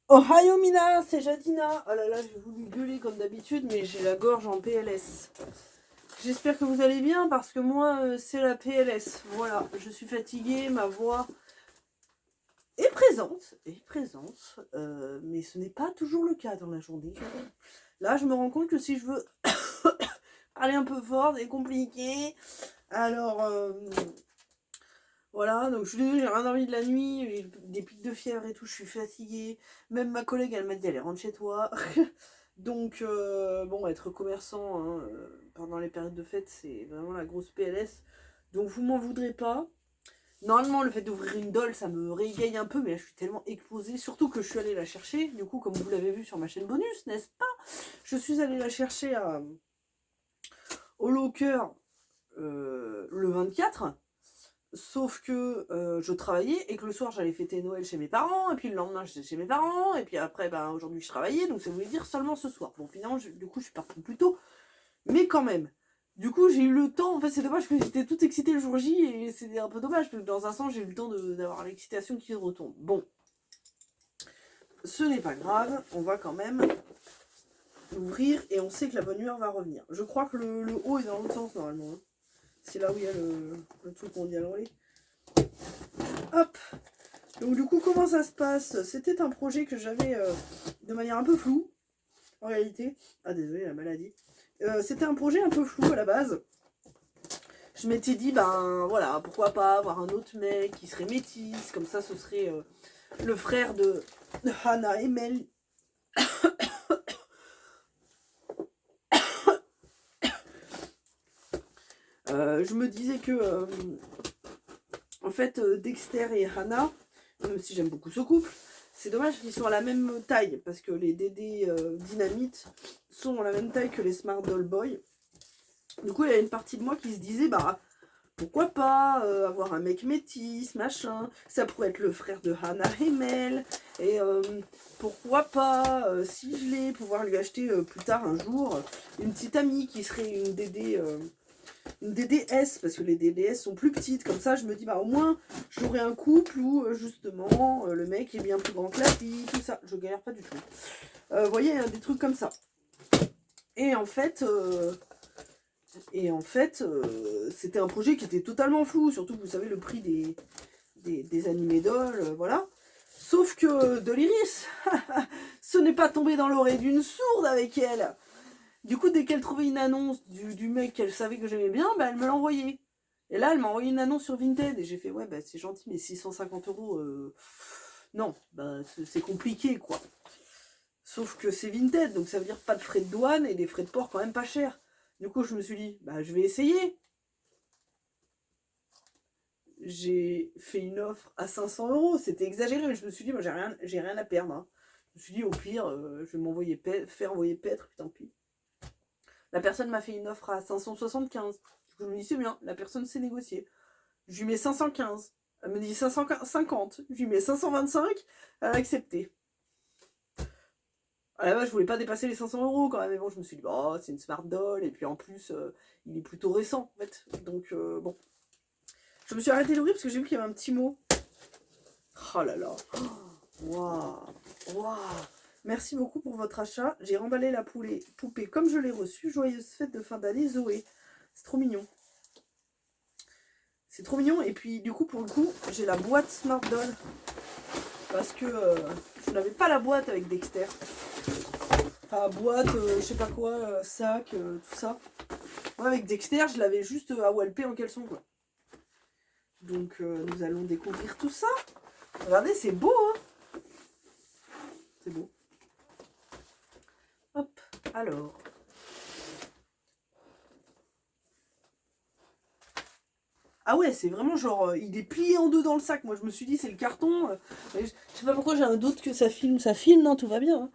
Ohio Mina, c'est Jadina. Oh là là, j'ai voulu gueuler comme d'habitude, mais j'ai la gorge en PLS. J'espère que vous allez bien parce que moi, c'est la PLS. Voilà, je suis fatiguée, ma voix est présente, mais ce n'est pas toujours le cas dans la journée. Là, je me rends compte que si je veux parler un peu fort, c'est compliqué. Alors, voilà, donc je suis désolée, j'ai rien envie de la nuit, j'ai des pics de fièvre et tout, je suis fatiguée. Même ma collègue, elle m'a dit, allez, rentre chez toi. Donc, bon, être commerçant hein, pendant les périodes de fête, c'est vraiment la grosse PLS. Donc, vous m'en voudrez pas. Normalement, le fait d'ouvrir une doll, ça me régaye un peu, mais là, je suis tellement explosée. Surtout que je suis allée la chercher, du coup, comme vous l'avez vu sur ma chaîne bonus, n'est-ce pas? Je suis allée la chercher au locker le 24. Sauf que je travaillais et que le soir j'allais fêter Noël chez mes parents, et puis le lendemain j'étais chez mes parents, et puis après ben, aujourd'hui je travaillais, donc ça voulait dire seulement ce soir. Bon finalement du coup je suis partie plus tôt, mais quand même. Du coup j'ai eu le temps, en fait c'est dommage que j'étais toute excitée le jour J, et c'était un peu dommage, parce que dans un sens j'ai eu le temps d'avoir l'excitation qui retombe. Bon, ce n'est pas grave, on va quand même l'ouvrir, et on sait que la bonne humeur va revenir. Je crois que le haut est dans l'autre sens normalement. Hein. C'est là où il y a le truc qu'on dit à l'enlever. Hop. Donc du coup, comment ça se passe? C'était un projet que j'avais de manière un peu floue, en réalité. Ah désolé, la maladie. C'était un projet un peu flou à la base. Je m'étais dit, ben voilà, pourquoi pas avoir un autre mec qui serait métis, comme ça ce serait le frère de Hannah et Mel. Je me disais que, en fait, Dexter et Hannah, même si j'aime beaucoup ce couple, c'est dommage qu'ils soient à la même taille, parce que les Dédé Dynamite sont à la même taille que les Smart Doll Boy. Du coup, il y a une partie de moi qui se disait, bah, pourquoi pas avoir un mec métis, machin. Ça pourrait être le frère de Hannah et Mel. Et pourquoi pas, si je l'ai, pouvoir lui acheter plus tard un jour une petite amie qui serait une DDS, parce que les DDS sont plus petites. Comme ça, je me dis, bah au moins, j'aurai un couple où justement le mec est bien plus grand que la fille, tout ça. Je galère pas du tout. Vous voyez, des trucs comme ça. Et en fait, c'était un projet qui était totalement flou, surtout que vous savez le prix des animés dolls, voilà. Sauf que Doliris, ce n'est pas tombé dans l'oreille d'une sourde avec elle. Du coup, dès qu'elle trouvait une annonce du mec qu'elle savait que j'aimais bien, bah, elle me l'envoyait. Et là, elle m'a envoyé une annonce sur Vinted, et j'ai fait, ouais, bah, c'est gentil, mais 650 euros, non, bah, c'est compliqué, quoi. Sauf que c'est Vinted, donc ça veut dire pas de frais de douane et des frais de port quand même pas chers. Du coup, je me suis dit, bah, je vais essayer. J'ai fait une offre à 500 euros. C'était exagéré, mais je me suis dit, moi, j'ai rien à perdre. Hein. Je me suis dit, au pire, je vais m'envoyer faire envoyer paître, puis tant pis. La personne m'a fait une offre à 575. Du coup, je me dis, c'est bien, la personne s'est négociée. Je lui mets 515. Elle me dit 550. Je lui mets 525. Elle a accepté. À la base, je voulais pas dépasser les 500 euros quand même. Mais bon, je me suis dit, oh, c'est une Smart Doll. Et puis en plus, il est plutôt récent, en fait. Donc, bon. Je me suis arrêtée de l'ouvrir parce que j'ai vu qu'il y avait un petit mot. Oh là là. Waouh. Waouh. Merci beaucoup pour votre achat. J'ai remballé la poupée comme je l'ai reçue. Joyeuse fête de fin d'année, Zoé. C'est trop mignon. C'est trop mignon. Et puis, du coup, pour le coup, j'ai la boîte Smart Doll. Parce que je n'avais pas la boîte avec Dexter. Enfin, boîte, je sais pas quoi, sac, tout ça. Moi, avec Dexter, je l'avais juste à Walpé en caleçon, quoi. Donc, nous allons découvrir tout ça. Regardez, c'est beau, hein. C'est beau. Hop, alors. Ah ouais, c'est vraiment genre, il est plié en deux dans le sac. Moi, je me suis dit, c'est le carton. Je sais pas pourquoi j'ai un doute que ça filme. Ça filme, non, tout va bien. Hein.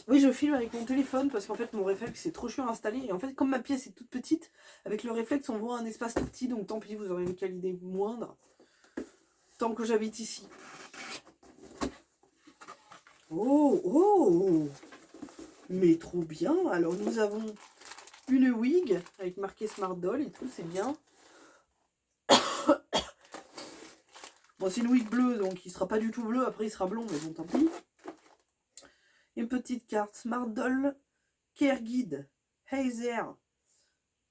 Oui, je filme avec mon téléphone parce qu'en fait, mon réflexe, c'est trop chiant à installer. Et en fait, comme ma pièce est toute petite, avec le réflexe, on voit un espace tout petit. Donc, tant pis, vous aurez une qualité moindre. Tant que j'habite ici. Oh, oh! Mais trop bien. Alors, nous avons une wig avec marqué Smart Doll et tout, c'est bien. Bon, c'est une wig bleue, donc il sera pas du tout bleu, après il sera blond, mais bon, tant pis. Une petite carte. Smart Doll Care Guide. Hey there.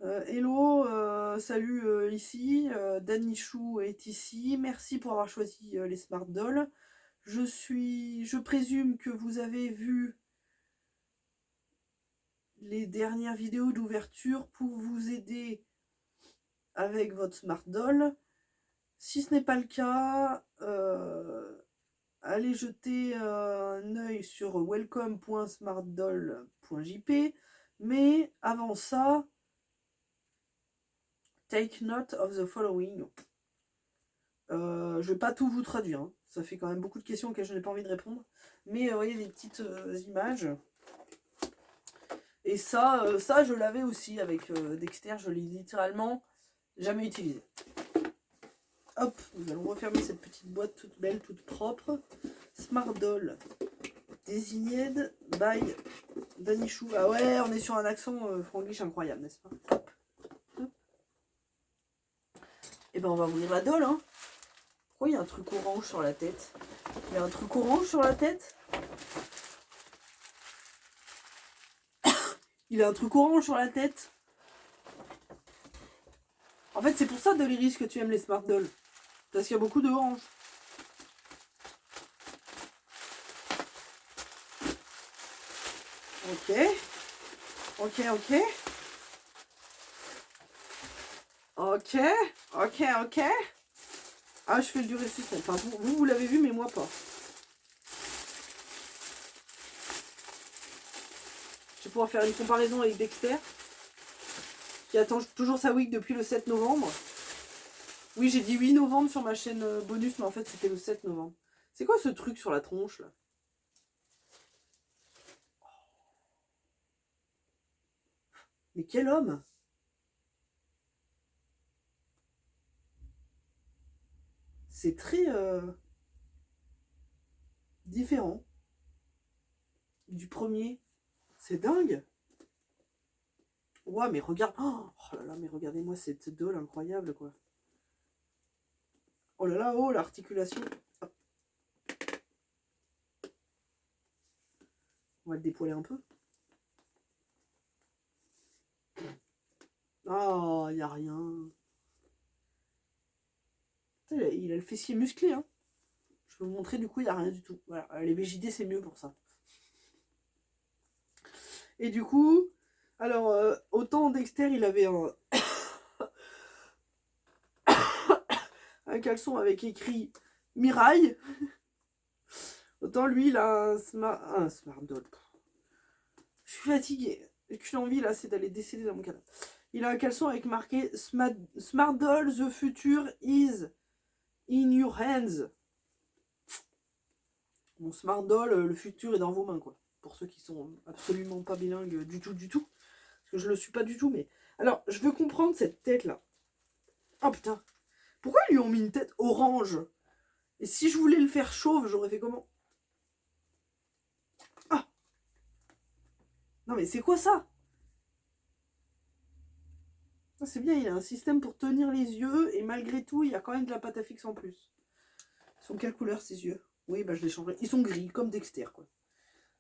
Hello, salut ici. Danichou est ici. Merci pour avoir choisi les Smart Dolls. Je présume que vous avez vu les dernières vidéos d'ouverture pour vous aider avec votre Smart Doll. Si ce n'est pas le cas, allez jeter un œil sur welcome.smartdoll.jp. Mais avant ça, take note of the following. Je vais pas tout vous traduire, hein. Ça fait quand même beaucoup de questions auxquelles je n'ai pas envie de répondre. Mais vous voyez des petites images. Et ça je l'avais aussi avec Dexter, je l'ai littéralement jamais utilisé. Hop, nous allons refermer cette petite boîte toute belle, toute propre. Smart Doll, Designed by Danichou. Ah ouais, on est sur un accent franglish incroyable, n'est-ce pas? Hop, hop. Et ben on va ouvrir la doll, hein. Pourquoi il y a un truc orange sur la tête? Il y a un truc orange sur la tête? Il a un truc orange sur la tête. En fait, c'est pour ça, Doliris, que tu aimes les Smart Dolls. Parce qu'il y a beaucoup de orange. Ok. Ok, ok. Ok. Ok, ok. Ah, je fais le dur et suspens. Enfin, vous l'avez vu, mais moi pas. Je vais pouvoir faire une comparaison avec Dexter, qui attend toujours sa wig depuis le 7 novembre. Oui, j'ai dit 8 novembre sur ma chaîne bonus, mais en fait, c'était le 7 novembre. C'est quoi ce truc sur la tronche, là? Mais quel homme! C'est très différent du premier. C'est dingue! Ouah, mais regarde! Oh là là, mais regardez-moi cette doll incroyable, quoi. Oh là là, oh, l'articulation! Hop. On va le dépoiler un peu. Oh, il n'y a rien. Il a le fessier musclé, hein. Je vais vous montrer, du coup, il n'y a rien du tout. Voilà, les BJD, c'est mieux pour ça. Et du coup, alors, autant Dexter, il avait un caleçon avec écrit Mirail. Autant lui, il a un smart doll. Je suis fatiguée. J'ai qu'une envie, là, c'est d'aller décéder dans mon canapé. Il a un caleçon avec marqué Smart Doll, the future is in your hands. Mon Smart Doll, le futur est dans vos mains, quoi. Pour ceux qui sont absolument pas bilingues du tout. Parce que je le suis pas du tout, mais... Alors, je veux comprendre cette tête-là. Oh putain. Pourquoi ils lui ont mis une tête orange? Et si je voulais le faire chauve, j'aurais fait comment? Ah. Non mais c'est quoi ça? C'est bien, il y a un système pour tenir les yeux, et malgré tout, il y a quand même de la pâte à fixe en plus. Ils sont quelle couleur ces yeux? Oui, bah je les changerai. Ils sont gris, comme Dexter, quoi.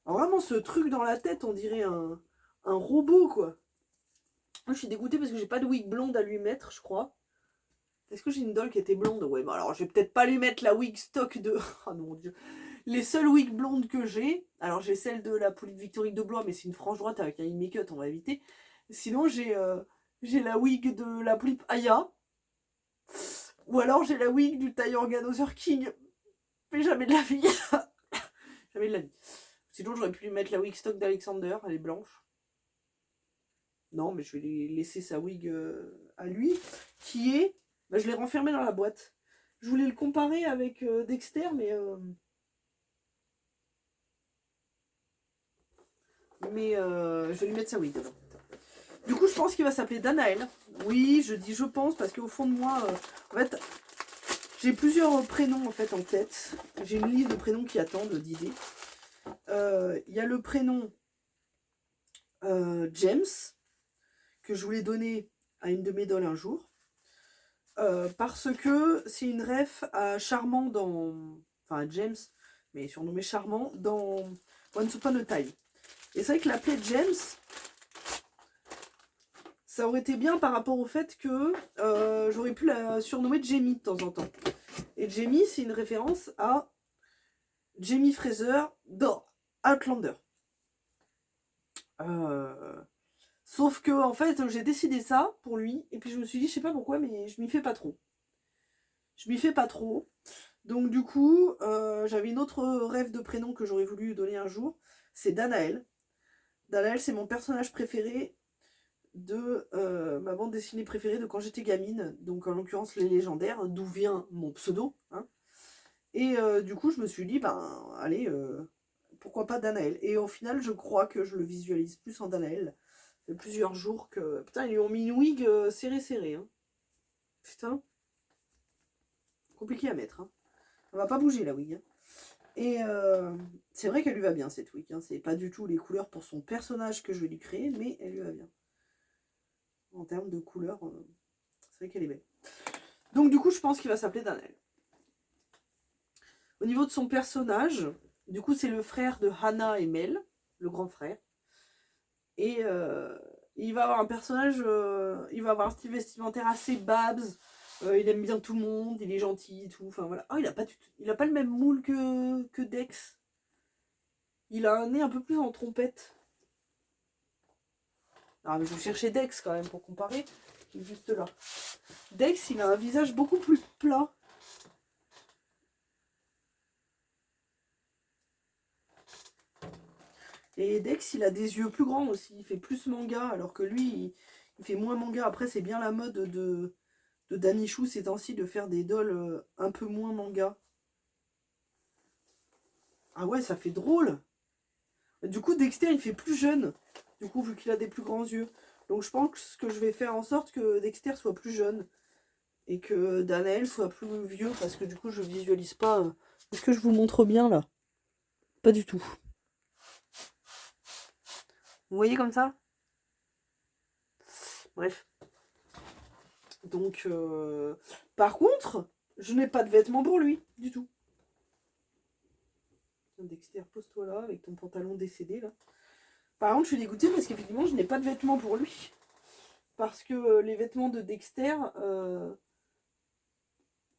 Alors vraiment, ce truc dans la tête, on dirait un robot, quoi. Moi, je suis dégoûtée parce que j'ai pas de wig blonde à lui mettre, je crois. Est-ce que j'ai une doll qui était blonde? Ouais, bah alors je vais peut-être pas lui mettre la wig stock de... Oh mon dieu. Les seules wigs blondes que j'ai, alors j'ai celle de la Polype Victorique de Blois, mais c'est une frange droite avec un make-up, on va éviter. Sinon, j'ai la wig de la Polype Aya. Ou alors j'ai la wig du tailleur Organoser King. Mais jamais de la vie. Jamais de la vie. Sinon, j'aurais pu lui mettre la wig stock d'Alexander, elle est blanche. Non, mais je vais lui laisser sa wig à lui, qui est... Bah, je l'ai renfermé dans la boîte. Je voulais le comparer avec Dexter, mais... je vais lui mettre sa wig dedans. Du coup, je pense qu'il va s'appeler Danaël. Oui, je dis je pense, parce qu'au fond de moi... en fait, j'ai plusieurs prénoms en fait en tête. J'ai une liste de prénoms qui attendent d'idées. Il y a le prénom James, que je voulais donner à une de mes dolls un jour. Parce que c'est une ref à Charmant dans... Enfin, à James, mais surnommé Charmant, dans Once Upon a Time. Et c'est vrai que l'appeler James, ça aurait été bien par rapport au fait que j'aurais pu la surnommer Jamie de temps en temps. Et Jamie, c'est une référence à Jamie Fraser dans Outlander. Sauf que, en fait, j'ai décidé ça pour lui, et puis je me suis dit, je sais pas pourquoi, mais je m'y fais pas trop. Je m'y fais pas trop. Donc, du coup, j'avais une autre rêve de prénom que j'aurais voulu lui donner un jour. C'est Danaël. Danaël, c'est mon personnage préféré de ma bande dessinée préférée de quand j'étais gamine. Donc, en l'occurrence, Les Légendaires, d'où vient mon pseudo. Hein. Et du coup, je me suis dit, ben, allez, pourquoi pas Danaël. Et au final, je crois que je le visualise plus en Danaël. Ça fait plusieurs jours que... Putain, ils lui ont mis une wig serré. Hein. Putain. Compliqué à mettre. Hein. Elle va pas bouger, la wig. Hein. Et c'est vrai qu'elle lui va bien, cette wig. Hein. C'est pas du tout les couleurs pour son personnage que je vais lui créer, mais elle lui va bien. En termes de couleurs, c'est vrai qu'elle est belle. Donc du coup, je pense qu'il va s'appeler Danaël. Au niveau de son personnage, du coup, c'est le frère de Hannah et Mel, le grand frère. Et il va avoir un personnage, il va avoir un style vestimentaire assez Babs. Il aime bien tout le monde, il est gentil et tout. Enfin voilà. Oh, il a pas le même moule que Dex. Il a un nez un peu plus en trompette. Ah, mais je vais chercher Dex quand même pour comparer. Il est juste là. Dex, il a un visage beaucoup plus plat. Et Dex, il a des yeux plus grands aussi. Il fait plus manga, alors que lui, il fait moins manga. Après, c'est bien la mode de Danichou ces temps-ci de faire des dolls un peu moins manga. Ah ouais, ça fait drôle. Du coup, Dexter, il fait plus jeune. Du coup, vu qu'il a des plus grands yeux. Donc, je pense que je vais faire en sorte que Dexter soit plus jeune. Et que Danaël soit plus vieux. Parce que du coup, je visualise pas. Est-ce que je vous montre bien, là? Pas du tout. Vous voyez comme ça? Bref. Donc, par contre, je n'ai pas de vêtements pour lui, du tout. Dexter, pose-toi là, avec ton pantalon décédé, là. Par contre, je suis dégoûtée parce qu'effectivement, je n'ai pas de vêtements pour lui. Parce que les vêtements de Dexter,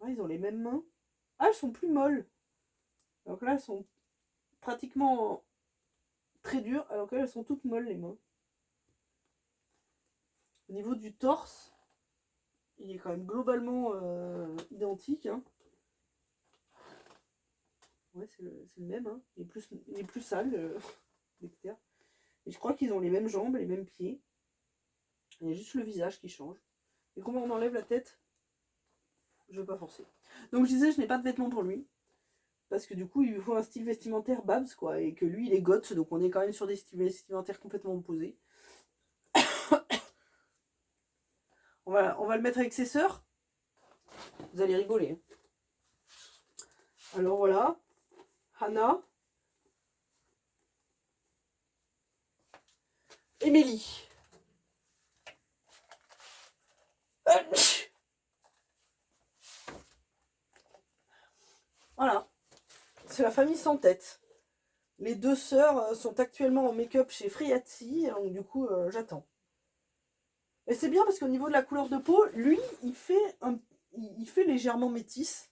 ils ont les mêmes mains. Ah, elles sont plus molles. Alors que là, elles sont pratiquement très dures, alors que là, elles sont toutes molles, les mains. Au niveau du torse, il est quand même globalement identique. Hein. Ouais, c'est le même. Hein. Il est plus sale, Dexter. Et je crois qu'ils ont les mêmes jambes, les mêmes pieds. Il y a juste le visage qui change. Et comment on enlève la tête? Je veux pas forcer. Donc je disais, je n'ai pas de vêtements pour lui. Parce que du coup, il lui faut un style vestimentaire Babs, quoi. Et que lui, il est goth, donc on est quand même sur des styles vestimentaires complètement opposés. On va le mettre avec ses sœurs. Vous allez rigoler. Alors voilà. Hannah. Émilie. Voilà. C'est la famille sans tête. Les deux sœurs sont actuellement en make-up chez Friazzi, donc du coup, j'attends. Et c'est bien parce qu'au niveau de la couleur de peau, lui, il fait légèrement métisse.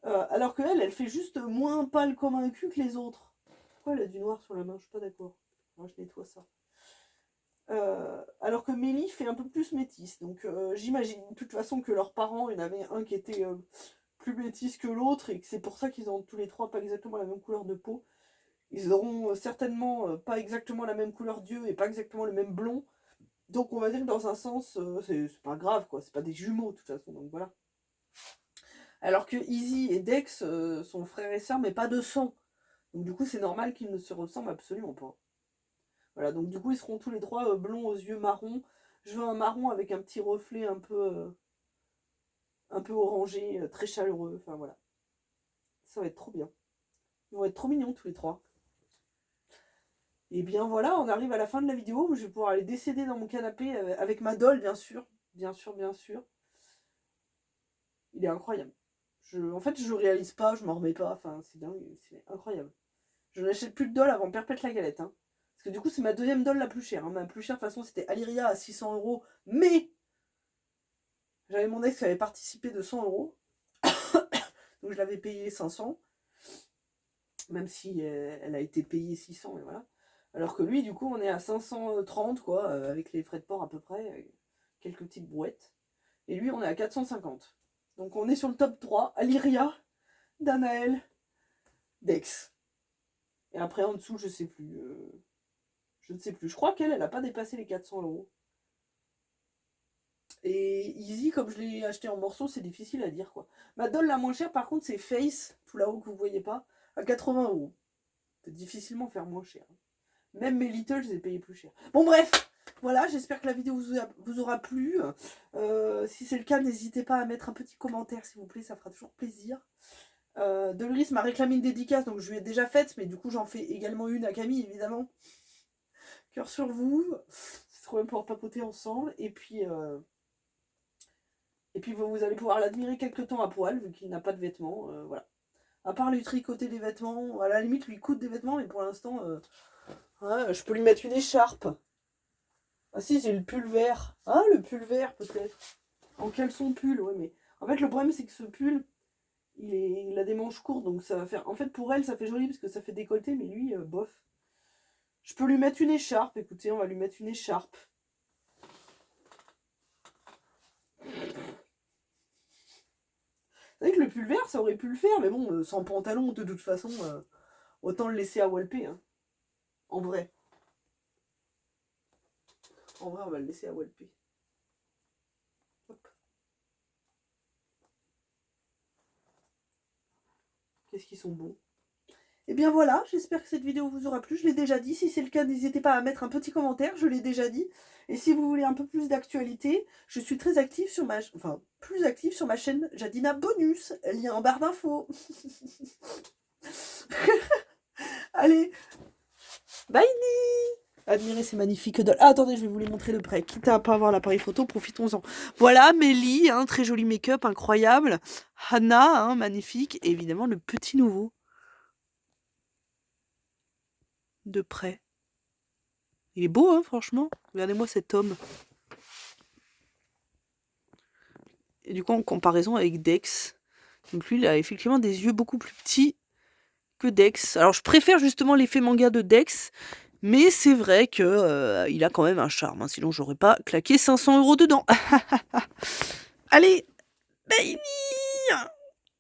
Alors que elle fait juste moins pâle comme un cul que les autres. Pourquoi elle a du noir sur la main? Je suis pas d'accord. Moi, je nettoie ça. Alors que Mélie fait un peu plus métisse. Donc j'imagine de toute façon que leurs parents, il y en avait un qui était plus métisse que l'autre et que c'est pour ça qu'ils ont tous les trois pas exactement la même couleur de peau. Ils auront certainement pas exactement la même couleur d'yeux et pas exactement le même blond. Donc on va dire que dans un sens, c'est pas grave quoi, c'est pas des jumeaux de toute façon, donc voilà. Alors que Izzy et Dex sont frères et sœurs mais pas de sang. Donc du coup c'est normal qu'ils ne se ressemblent absolument pas. Voilà, donc du coup ils seront tous les trois blonds aux yeux marrons. Je veux un marron avec un petit reflet un peu orangé, très chaleureux, enfin voilà. Ça va être trop bien. Ils vont être trop mignons tous les trois. Et bien voilà, on arrive à la fin de la vidéo. Je vais pouvoir aller décéder dans mon canapé avec ma doll, bien sûr. Bien sûr, bien sûr. Il est incroyable. En fait, je réalise pas, je m'en remets pas. Enfin, c'est dingue, c'est incroyable. Je n'achète plus de doll avant Perpète la galette. Hein. Parce que du coup, c'est ma deuxième doll la plus chère. Hein. Ma plus chère, de toute façon, c'était Aliria à 600 €. Mais j'avais mon ex qui avait participé de 100 €. Donc je l'avais payé 500. Même si elle a été payée 600, et voilà. Alors que lui, du coup, on est à 530, quoi, avec les frais de port à peu près, quelques petites brouettes. Et lui, on est à 450. Donc on est sur le top 3. Aliria, Danaël, Dex. Et après, en dessous, je sais plus. Je ne sais plus. Je crois qu'elle, elle n'a pas dépassé les 400 €. Et Easy, comme je l'ai acheté en morceaux, c'est difficile à dire, quoi. Ma doll la moins chère, par contre, c'est Face, tout là-haut que vous voyez pas, à 80 €. On peut difficilement faire moins cher. Même mes Little, je les ai payés plus cher. Bon, bref, voilà, j'espère que la vidéo vous aura plu. Si c'est le cas, n'hésitez pas à mettre un petit commentaire, s'il vous plaît, ça fera toujours plaisir. Doloris m'a réclamé une dédicace, donc je lui ai déjà faite, mais du coup, j'en fais également une à Camille, évidemment. Cœur sur vous, c'est trop bien pour papoter ensemble. Et puis vous allez pouvoir l'admirer quelques temps à poil, vu qu'il n'a pas de vêtements. Voilà. À part lui tricoter des vêtements, à la limite lui coudre des vêtements, mais pour l'instant, ouais, je peux lui mettre une écharpe. Ah si, j'ai le pull vert. Ah, le pull vert peut-être. En caleçon pull, ouais, mais en fait, le problème, c'est que ce pull, il a des manches courtes, donc ça va faire. En fait, pour elle, ça fait joli parce que ça fait décolleté, mais lui, bof. Je peux lui mettre une écharpe. Écoutez, on va lui mettre une écharpe. C'est vrai que le pull vert, ça aurait pu le faire, mais bon, sans pantalon, de toute façon, autant le laisser à Walpé. Hein. En vrai. En vrai, on va le laisser à Walpé. Hop. Qu'est-ce qu'ils sont bons. Et bien voilà, j'espère que cette vidéo vous aura plu. Je l'ai déjà dit. Si c'est le cas, n'hésitez pas à mettre un petit commentaire. Je l'ai déjà dit. Et si vous voulez un peu plus d'actualité, je suis très active sur ma... Enfin, plus active sur ma chaîne Jadina Bonus. Lien en barre d'infos. Allez. Bye. Admirez ces magnifiques dolls. Ah, attendez, je vais vous les montrer de près. Quitte à pas avoir l'appareil photo, profitons-en. Voilà, Mélie, hein, très joli make-up, incroyable. Hannah, hein, magnifique. Et évidemment, le petit nouveau. De près. Il est beau, hein, franchement. Regardez-moi cet homme. Et du coup, en comparaison avec Dex. Donc lui, il a effectivement des yeux beaucoup plus petits que Dex. Alors, je préfère justement l'effet manga de Dex. Mais c'est vrai que il a quand même un charme. Hein, sinon, j'aurais pas claqué 500 € dedans. Allez, baby!